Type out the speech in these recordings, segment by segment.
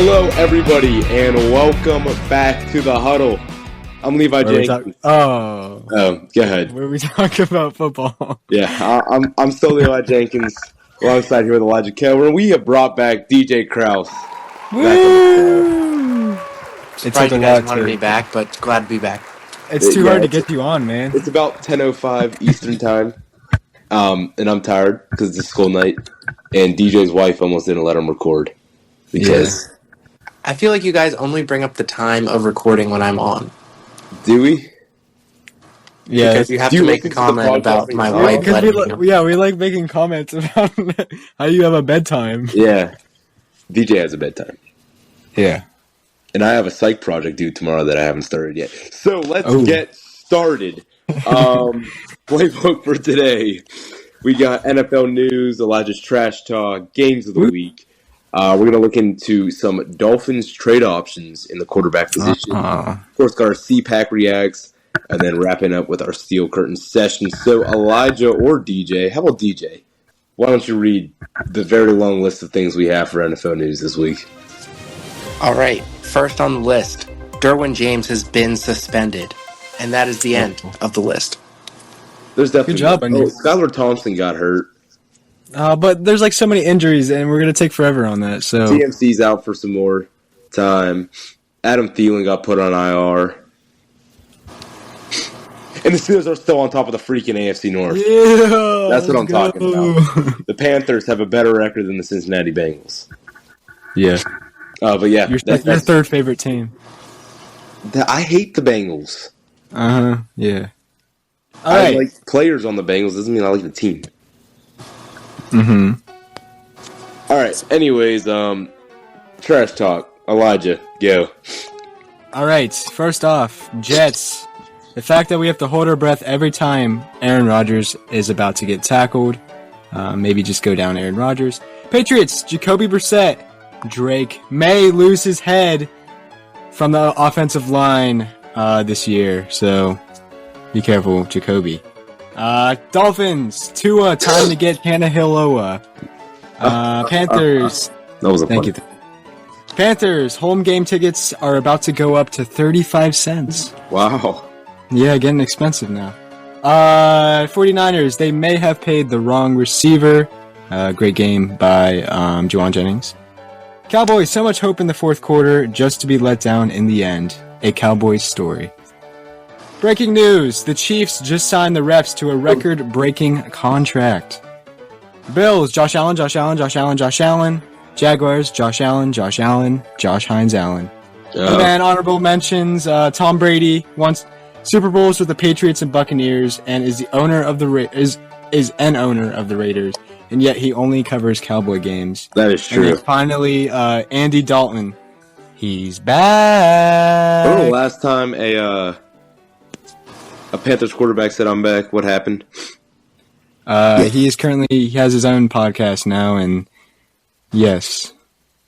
Hello, everybody, and welcome back to the Huddle. I'm Levi Jenkins. Oh, go ahead. Where we talk about football. Yeah, I'm still Levi Jenkins, alongside here with Elijah Kelber. We have brought back DJ Crouse. Woo! Surprised you guys wanted me back, but glad to be back. It's too hard to get you on, man. It's about 10:05 Eastern time, and I'm tired because it's a school night, and DJ's wife almost didn't let him record because... Yeah. I feel like you guys only bring up the time of recording when I'm on. Do we? Yeah. Because you have to make a comment about my wife letting me. We like making comments about how you have a bedtime. Yeah. DJ has a bedtime. Yeah. And I have a psych project due tomorrow that I haven't started yet. So let's get started. Playbook for today. We got NFL news, Elijah's trash talk, games of the week. We're going to look into some Dolphins trade options in the quarterback position. Of course, got our CPAC reacts, and then wrapping up with our Steel Curtain session. So Elijah or DJ, how about DJ? Why don't you read the very long list of things we have for NFL news this week? All right. First on the list, Derwin James has been suspended, and that is the end of the list. There's definitely good job. Skylar Thompson got hurt. But there's like so many injuries, and we're going to take forever on that. So TMC's out for some more time. Adam Thielen got put on IR. And the Steelers are still on top of the freaking AFC North. Yeah, that's what I'm talking about. The Panthers have a better record than the Cincinnati Bengals. Yeah. But yeah. Your third favorite team. I hate the Bengals. Yeah. I like players on the Bengals. Doesn't mean I like the team. All right. Anyways, trash talk. Elijah, go. All right. First off, Jets. The fact that we have to hold our breath every time Aaron Rodgers is about to get tackled. Maybe just go down Aaron Rodgers. Patriots. Jacoby Brissett. Drake may lose his head from the offensive line this year. So be careful, Jacoby. Dolphins, Tua, time to get Tannehill. Panthers. That was a thank you. Panthers, home game tickets are about to go up to 35 cents. Wow. Yeah, getting expensive now. 49ers, they may have paid the wrong receiver. Great game by Juwan Jennings. Cowboys, so much hope in the fourth quarter, just to be let down in the end. A Cowboys story. Breaking news, the Chiefs just signed the refs to a record-breaking contract. Bills, Josh Allen. Jaguars, Josh Allen, Josh Hines Allen. And then honorable mentions, Tom Brady wants Super Bowls with the Patriots and Buccaneers and is the owner of the is an owner of the Raiders, and yet he only covers Cowboy games. That is true. And then finally, Andy Dalton. He's back. When was the last time a Panthers quarterback said I'm back? What happened? He has his own podcast now, and yes,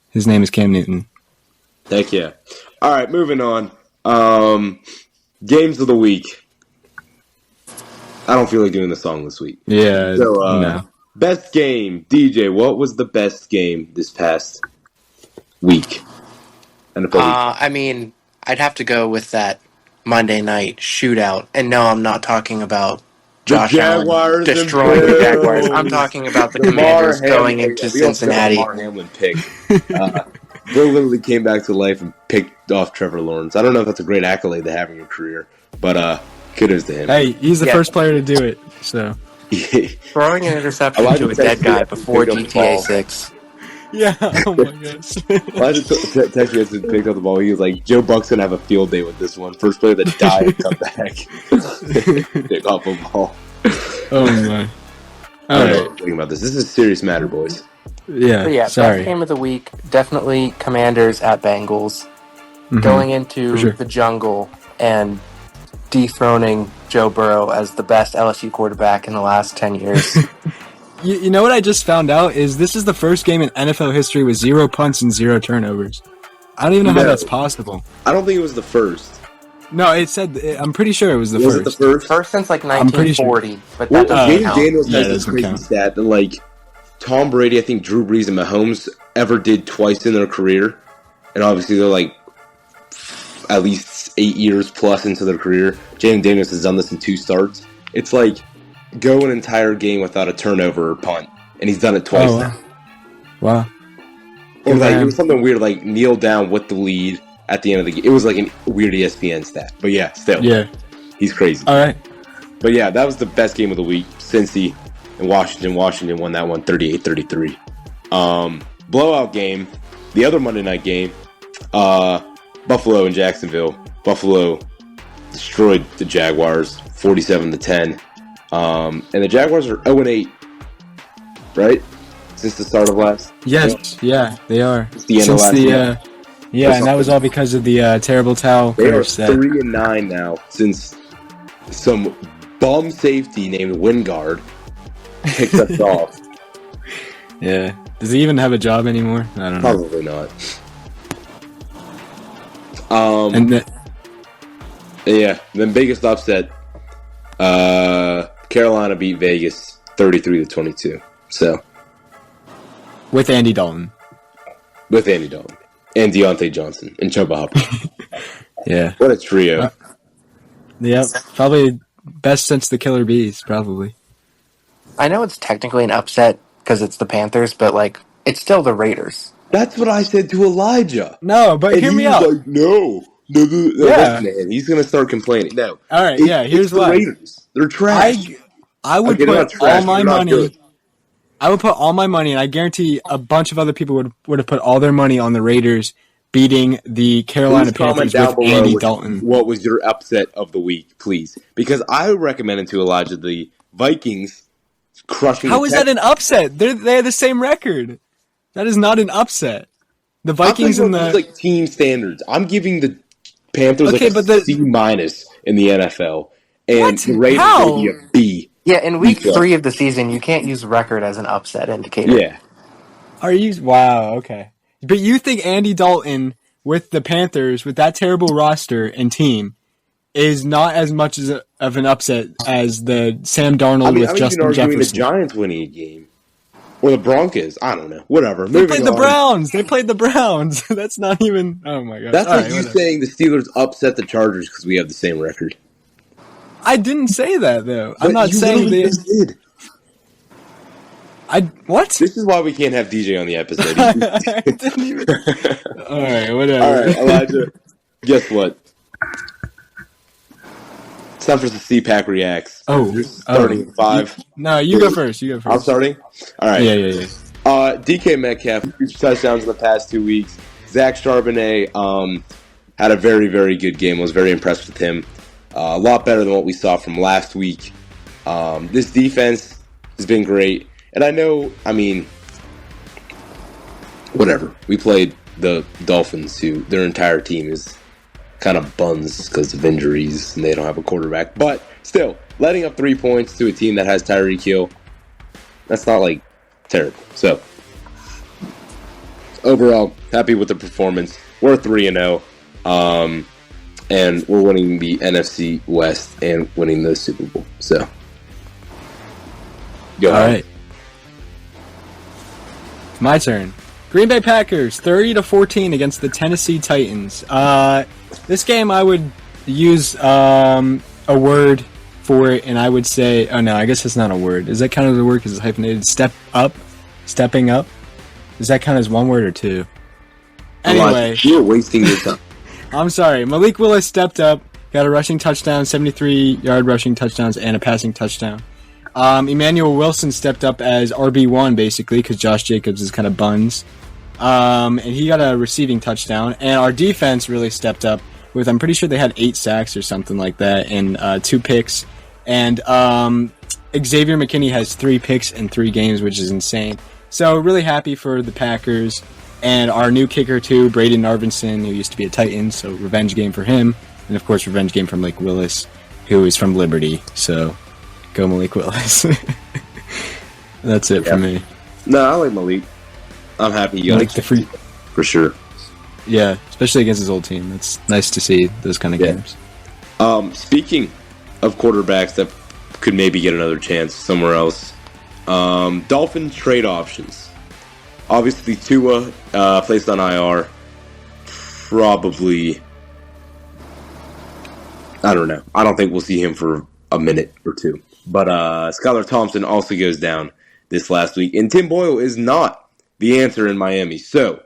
his name is Cam Newton. Heck yeah. All right, moving on. Games of the week. I don't feel like doing the song this week. Yeah. So, no. Best game. DJ, what was the best game this past week? I mean, I'd have to go with that Monday night shootout. And no, I'm not talking about Josh Allen destroying the Jaguars. I'm talking about the Commanders going into Cincinnati. Lamar Hamlin pick. Bill literally came back to life and picked off Trevor Lawrence. I don't know if that's a great accolade to have in your career, but kudos to him. Hey, he's the first player to do it. So throwing an interception to a dead guy before GTA 6. Yeah, oh my gosh. Elijah texted me as he picked up the ball. He was like, Joe Buck's going to have a field day with this one. First player that died and come back. Pick off a ball. Oh, my. All right. Thinking about this. This is a serious matter, boys. Yeah, sorry. Best game of the week, definitely Commanders at Bengals. Going into the jungle and dethroning Joe Burrow as the best LSU quarterback in the last 10 years. You know what I just found out is this is the first game in NFL history with 0 punts and 0 turnovers. I don't even know how that's possible. I don't think it was the first. No, it said. I'm pretty sure it was the was first. It the first? First since like 1940, sure. But that doesn't count. Daniels has this crazy stat that Tom Brady, I think Drew Brees and Mahomes ever did twice in their career. and obviously they're like at least 8 years plus into their career. Jaden Daniels has done this in 2 starts. It's like go an entire game without a turnover or punt, and he's done it twice now. Wow. Or like it was something weird, like kneel down with the lead at the end of the game. It was like a weird ESPN stat, but yeah, still, he's crazy. All right, but yeah, that was the best game of the week. Cincy and Washington. Washington won that one 38-33. Blowout game. The other Monday night game, Buffalo and Jacksonville. Buffalo destroyed the Jaguars 47-10. And the Jaguars are 0-8, right? Since the start of last. Yes, yeah, they are. It's the end of last year. And that was all because of the terrible towel curse. They are 3-9 now since some bum safety named Wingard picked us off. Yeah. Does he even have a job anymore? I don't know. Probably not. The biggest upset. Carolina beat Vegas 33-22. So. With Andy Dalton. And Deontay Johnson and Chuba Hubbard. Yeah. What a trio. Yep. Probably best since the Killer Bees, probably. I know it's technically an upset because it's the Panthers, but like it's still the Raiders. That's what I said to Elijah. No, but hear me out. Like, no. Man, he's gonna start complaining. No. All right. Here's the why. Raiders. They're trash. I would put all my money. I would put all my money, and I guarantee a bunch of other people would have put all their money on the Raiders beating the Carolina Panthers with Andy Dalton. What was your upset of the week, please? Because I recommended to Elijah the Vikings crushing. How is that an upset? They have the same record. That is not an upset. The Vikings and the like team standards. I'm giving the Panthers C- in the NFL, and the Raiders maybe a B. Yeah, in week 3 of the season, you can't use record as an upset indicator. Yeah. Wow, okay. But you think Andy Dalton with the Panthers, with that terrible roster and team, is not as much of an upset as the Sam Darnold with Justin Jefferson? The Giants winning a game. Or the Broncos. I don't know. Whatever. They played the Browns. That's not even... Oh, my God. That's like you saying the Steelers upset the Chargers because we have the same record. I didn't say that, though. I'm not saying they did. What? This is why we can't have DJ on the episode. I didn't even... All right, whatever. All right, Elijah. Guess what? It's time for the CPAC Reacts. Starting at 5. No, you go first. I'm starting? All right. Yeah. DK Metcalf, 2 touchdowns in the past 2 weeks. Zach Charbonnet had a very, very good game. I was very impressed with him. A lot better than what we saw from last week. This defense has been great. And I know, whatever. We played the Dolphins, who their entire team is kind of buns because of injuries and they don't have a quarterback. But still, letting up 3 points to a team that has Tyreek Hill, that's not, terrible. So, overall, happy with the performance. We're 3-0. And we're winning the NFC West and winning the Super Bowl. So, go ahead. All right. My turn. Green Bay Packers, 30-14 against the Tennessee Titans. This game, I would use a word for it, and I would say, oh no, I guess it's not a word. Is that kind of the word because it's hyphenated? Stepping up. Does that count as one word or two? Anyway, you're wasting your time. I'm sorry. Malik Willis stepped up, got a rushing touchdown, 73-yard rushing touchdowns, and a passing touchdown. Emmanuel Wilson stepped up as RB1, basically, because Josh Jacobs is kind of buns. And he got a receiving touchdown. And our defense really stepped up with, I'm pretty sure they had 8 sacks or something like that, and 2 picks. And Xavier McKinney has 3 picks in 3 games, which is insane. So really happy for the Packers. And our new kicker, too, Braden Narvinson, who used to be a Titan, so revenge game for him. And, of course, revenge game for Malik Willis, who is from Liberty. So, go Malik Willis. That's it for me. No, I like Malik. I'm happy you got the free for sure. Yeah, especially against his old team. It's nice to see those kind of games. Speaking of quarterbacks that could maybe get another chance somewhere else, Dolphin trade options. Obviously, Tua placed on IR. probably, I don't know. I don't think we'll see him for a minute or two. But Skylar Thompson also goes down this last week. And Tim Boyle is not the answer in Miami. So,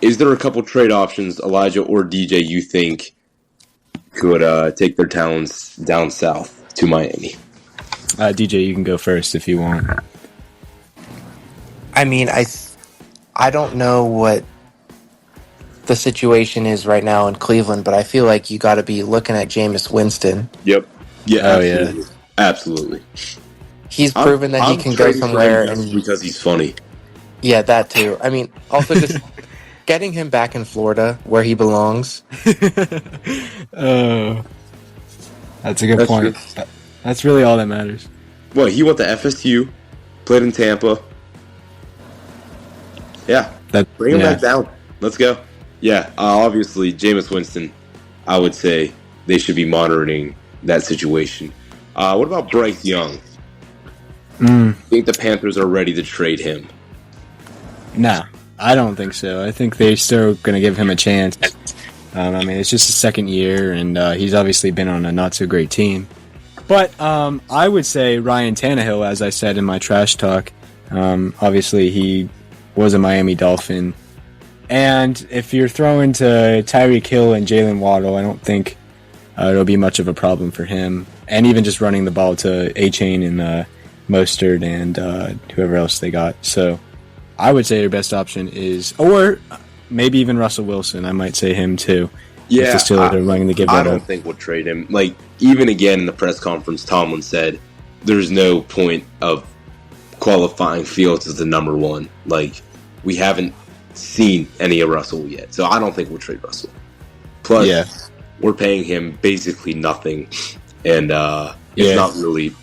is there a couple trade options, Elijah or DJ, you think could take their talents down south to Miami? DJ, you can go first if you want. I mean, I don't know what the situation is right now in Cleveland, but I feel like you got to be looking at Jameis Winston. Yep. Yeah. Oh, absolutely. yeah. Absolutely. He's proven that he can go somewhere and because he's funny. Yeah, that too. I mean, also just getting him back in Florida where he belongs. Oh, that's a good point. True. That's really all that matters. Well, he went to FSU, played in Tampa. Yeah, bring him back down. Let's go. Yeah, obviously, Jameis Winston, I would say they should be monitoring that situation. What about Bryce Young? I think the Panthers are ready to trade him. Nah, I don't think so. I think they're still going to give him a chance. I mean, it's just his second year, and he's obviously been on a not-so-great team. But I would say Ryan Tannehill, as I said in my trash talk. Obviously, he was a Miami Dolphin. And if you're throwing to Tyreek Hill and Jalen Waddle, I don't think it'll be much of a problem for him. And even just running the ball to A-Chain and Mostert and whoever else they got. So I would say your best option is, or maybe even Russell Wilson. I might say him too. Yeah, if the Steelers are willing to give that I don't think we'll trade him. Like, even again in the press conference, Tomlin said there's no point of qualifying Fields as the number one. Like, we haven't seen any of Russell yet, so I don't think we'll trade Russell. Plus, we're paying him basically nothing, and it's not really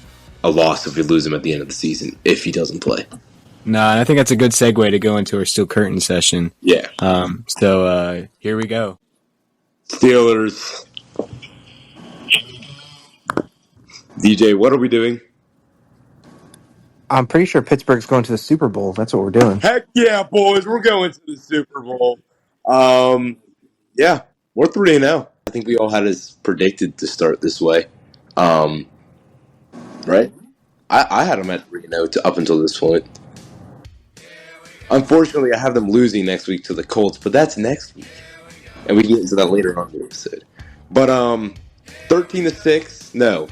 a loss if we lose him at the end of the season if he doesn't play. Nah, I think that's a good segue to go into our Steel Curtain session. Yeah. So here we go. Steelers. DJ, what are we doing? I'm pretty sure Pittsburgh's going to the Super Bowl. That's what we're doing. Heck yeah, boys. We're going to the Super Bowl. Yeah, we're 3-0. I think we all had us predicted to start this way. Right? I had them at 3-0 up until this point. Unfortunately, I have them losing next week to the Colts, but that's next week. And we can get into that later on in the episode. But 13-6, no.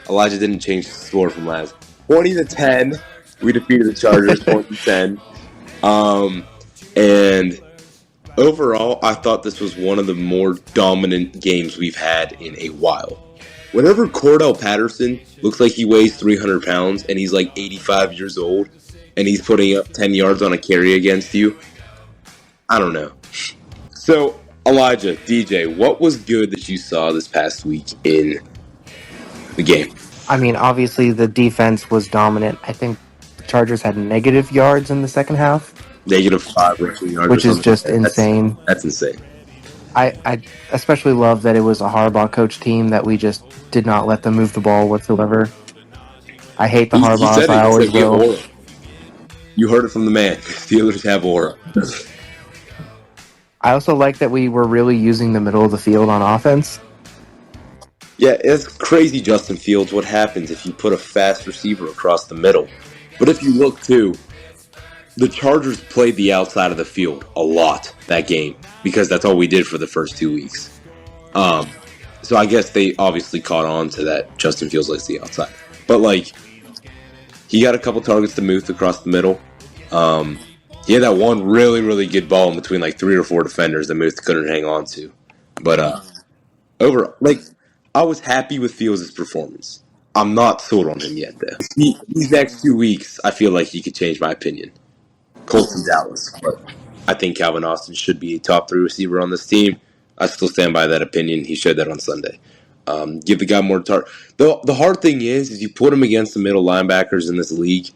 Elijah didn't change the score from last. 20-10, we defeated the Chargers 20-10. And overall, I thought this was one of the more dominant games we've had in a while. Whenever Cordell Patterson looks like he weighs 300 pounds and he's like 85 years old and he's putting up 10 yards on a carry against you, I don't know. So, Elijah, DJ, what was good that you saw this past week in the game? I mean, obviously the defense was dominant. I think the Chargers had negative yards in the second half. -5 rushing yards. Which is just insane. That's insane. I especially love that it was a Harbaugh coach team that we just did not let them move the ball whatsoever. I hate the Harbaughs. I always will. You heard it from the man. Steelers have aura. I also like that we were really using the middle of the field on offense. Yeah, it's crazy, Justin Fields, what happens if you put a fast receiver across the middle. But if you look, too, the Chargers played the outside of the field a lot that game because that's all we did for the first 2 weeks. So I guess they obviously caught on to that. Justin Fields likes the outside. But, like, he got a couple targets to Muth across the middle. He had that one really, really good ball in between, like, 3 or 4 defenders that Muth couldn't hang on to. But overall, like, I was happy with Fields' performance. I'm not sold on him yet, though. These next 2 weeks, I feel like he could change my opinion. Colts and Dallas, but I think Calvin Austin should be a top 3 receiver on this team. I still stand by that opinion. He showed that on Sunday. Give the guy more target. The hard thing is you put him against the middle linebackers in this league,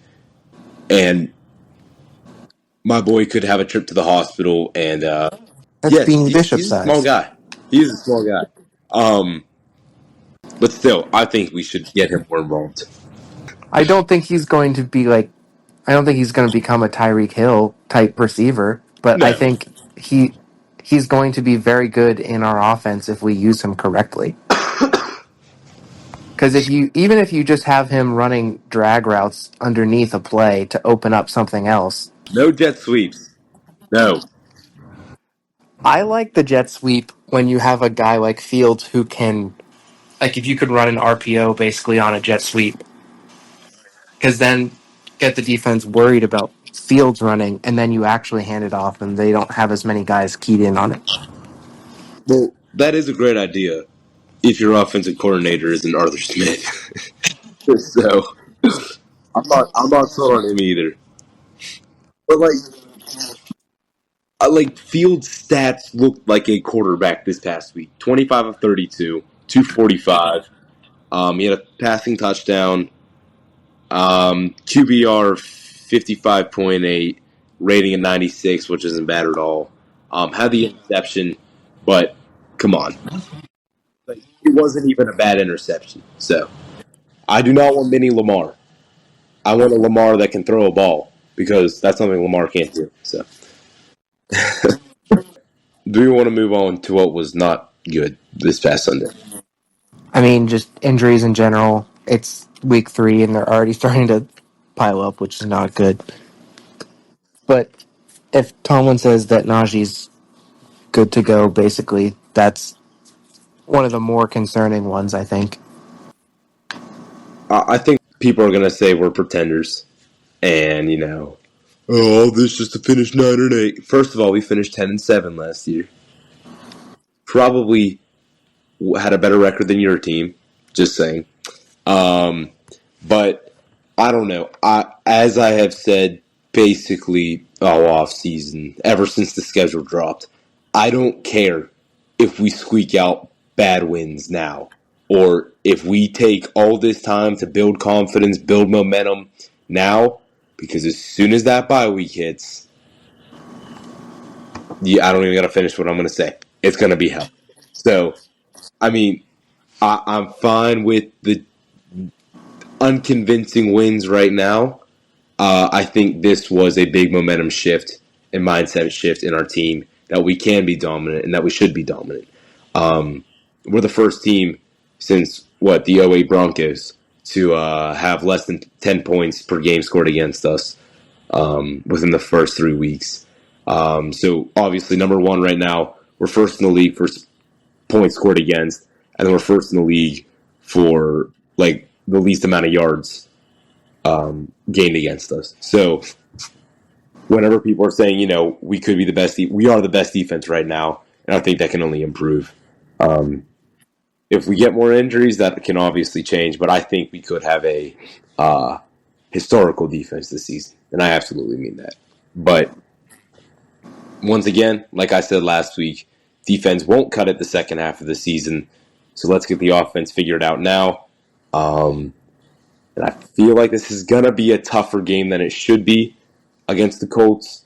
and my boy could have a trip to the hospital. And that's being Bishop he's size. A small guy. He's a small guy. But still, I think we should get him more involved. I don't think he's going to be like. I don't think he's going to become a Tyreek Hill type receiver, but no. I think he's going to be very good in our offense if we use him correctly. Because even if you just have him running drag routes underneath a play to open up something else. No jet sweeps. No. I like the jet sweep when you have a guy like Fields who can, like, if you could run an RPO basically on a jet sweep, because then get the defense worried about Fields running, and then you actually hand it off, and they don't have as many guys keyed in on it. Well, that is a great idea if your offensive coordinator isn't Arthur Smith. So I'm not sold on him either. But like Fields' stats looked like a quarterback this past week. 25 of 32, 245. He had a passing touchdown. QBR 55.8, rating of 96, which isn't bad at all. Had the interception, but come on. Like, it wasn't even a bad interception. So I do not want mini Lamar. I want a Lamar that can throw a ball because that's something Lamar can't do. So do we want to move on to what was not good this past Sunday? I mean, just injuries in general. It's week 3, and they're already starting to pile up, which is not good. But if Tomlin says that Najee's good to go, basically, that's one of the more concerning ones, I think. I think people are going to say we're pretenders. And, all this just to finish 9-8. First of all, we finished 10-7 last year. Probably had a better record than your team. Just saying. But I don't know. As I have said, basically all off season, ever since the schedule dropped, I don't care if we squeak out bad wins now, or if we take all this time to build confidence, build momentum now, because as soon as that bye week hits, I don't even got to finish what I'm going to say. It's going to be hell. So, I mean, I'm fine with the unconvincing wins right now. I think this was a big momentum shift and mindset shift in our team that we can be dominant and that we should be dominant. We're the first team since, the 08 Broncos to have less than 10 points per game scored against us within the first 3 weeks. So, obviously, number one right now, we're first in the league for points scored against, and then we're first in the league for, the least amount of yards gained against us. So whenever people are saying, we could be the best, we are the best defense right now, and I think that can only improve. If we get more injuries, that can obviously change, but I think we could have a historical defense this season, and I absolutely mean that. But once again, like I said last week, defense won't cut it the second half of the season, so let's get the offense figured out now. And I feel like this is going to be a tougher game than it should be against the Colts.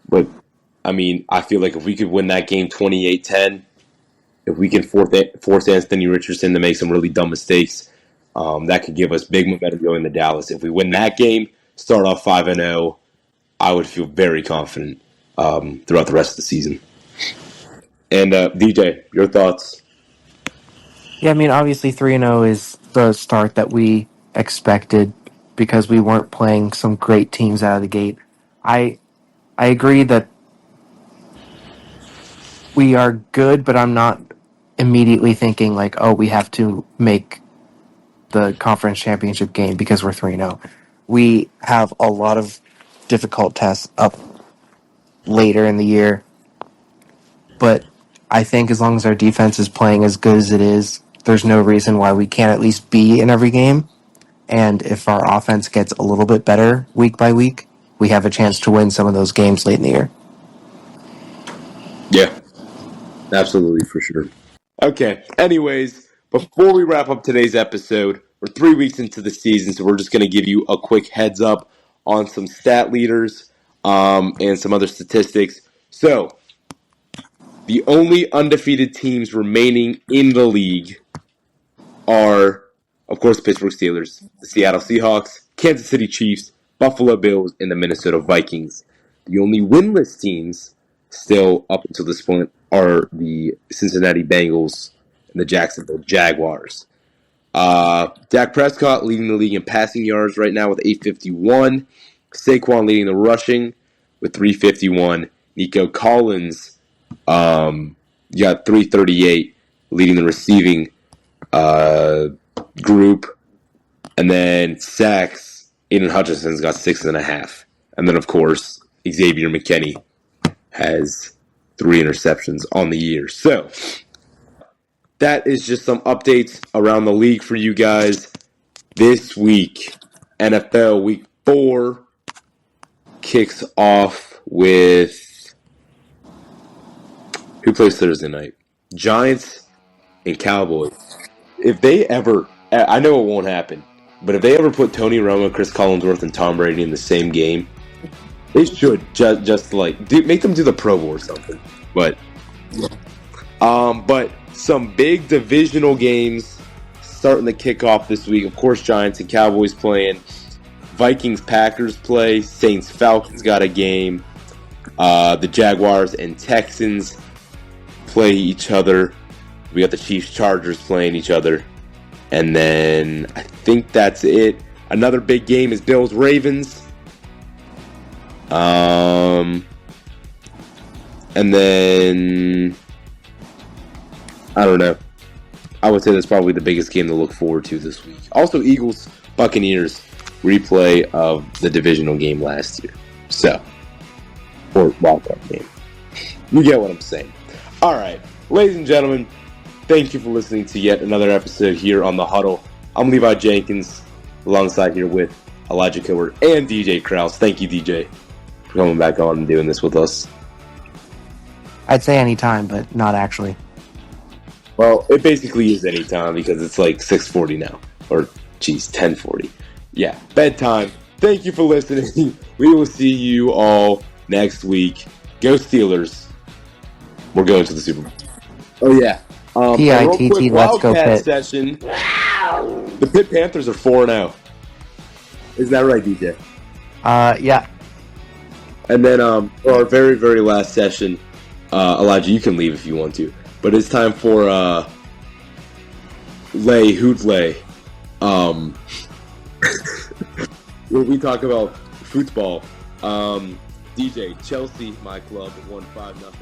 But, I mean, I feel like if we could win that game 28-10, if we can force Anthony Richardson to make some really dumb mistakes, that could give us big momentum going to Dallas. If we win that game, start off 5-0, I would feel very confident throughout the rest of the season. And, DJ, your thoughts? Yeah, I mean, obviously 3-0 is the start that we expected because we weren't playing some great teams out of the gate. I agree that we are good, but I'm not immediately thinking we have to make the conference championship game because we're 3-0. We have a lot of difficult tests up later in the year, but I think as long as our defense is playing as good as it is, there's no reason why we can't at least be in every game. And if our offense gets a little bit better week by week, we have a chance to win some of those games late in the year. Yeah, absolutely, for sure. Okay, anyways, before we wrap up today's episode, we're 3 weeks into the season, so we're just going to give you a quick heads up on some stat leaders and some other statistics. So, the only undefeated teams remaining in the league are, of course, the Pittsburgh Steelers, the Seattle Seahawks, Kansas City Chiefs, Buffalo Bills, and the Minnesota Vikings. The only winless teams still up until this point are the Cincinnati Bengals and the Jacksonville Jaguars. Dak Prescott leading the league in passing yards right now with 851. Saquon leading the rushing with 351. Nico Collins, you got 338 leading the receiving group. And then sacks, Aiden Hutchinson's got 6.5. And then, of course, Xavier McKinney has 3 interceptions on the year. So, that is just some updates around the league for you guys. This week, NFL Week 4 kicks off with... Who plays Thursday night? Giants and Cowboys. If they ever... I know it won't happen, but if they ever put Tony Romo, Chris Collinsworth, and Tom Brady in the same game, they should just like make them do the Pro Bowl or something. But some big divisional games starting to kick off this week. Of course, Giants and Cowboys playing. Vikings Packers play. Saints Falcons got a game. The Jaguars and Texans play each other. We got the Chiefs Chargers playing each other. And then I think that's it. Another big game is Bills Ravens. And then I don't know. I would say that's probably the biggest game to look forward to this week. Also, Eagles Buccaneers replay of the divisional game last year. So, or wildcard game. You get what I'm saying. All right, ladies and gentlemen. Thank you for listening to yet another episode here on The Huddle. I'm Levi Jenkins, alongside here with Elijah Coward and DJ Crouse. Thank you, DJ, for coming back on and doing this with us. I'd say anytime, but not actually. Well, it basically is anytime because it's like 6:40 now. Or, 10:40. Yeah, bedtime. Thank you for listening. We will see you all next week. Go Steelers. We're going to the Super Bowl. Oh, yeah. PITT, let's go Pitt. Session. The Pitt Panthers are 4-0. Is that right, DJ? Yeah. And then for our very, very last session, Elijah, you can leave if you want to, but it's time for Hoot Lay, where we talk about football. DJ, Chelsea, my club, won 5-0.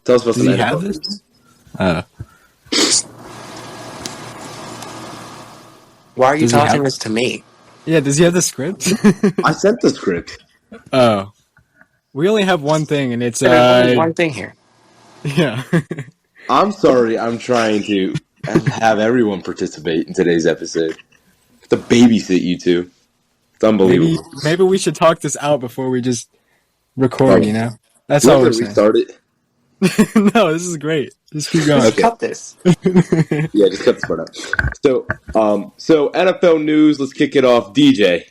Tell us about Does he have this? Why are you talking this to me? Yeah, does he have the script? I sent the script. Oh. We only have one thing, and it's... There's one thing here. Yeah. I'm sorry, I'm trying to have everyone participate in today's episode. To babysit you two. It's unbelievable. Maybe we should talk this out before we just record, you know? That's all we're saying. Restart it? No, this is great. Just keep going. Just cut this. Yeah, just cut this part out. So NFL news. Let's kick it off. DJ,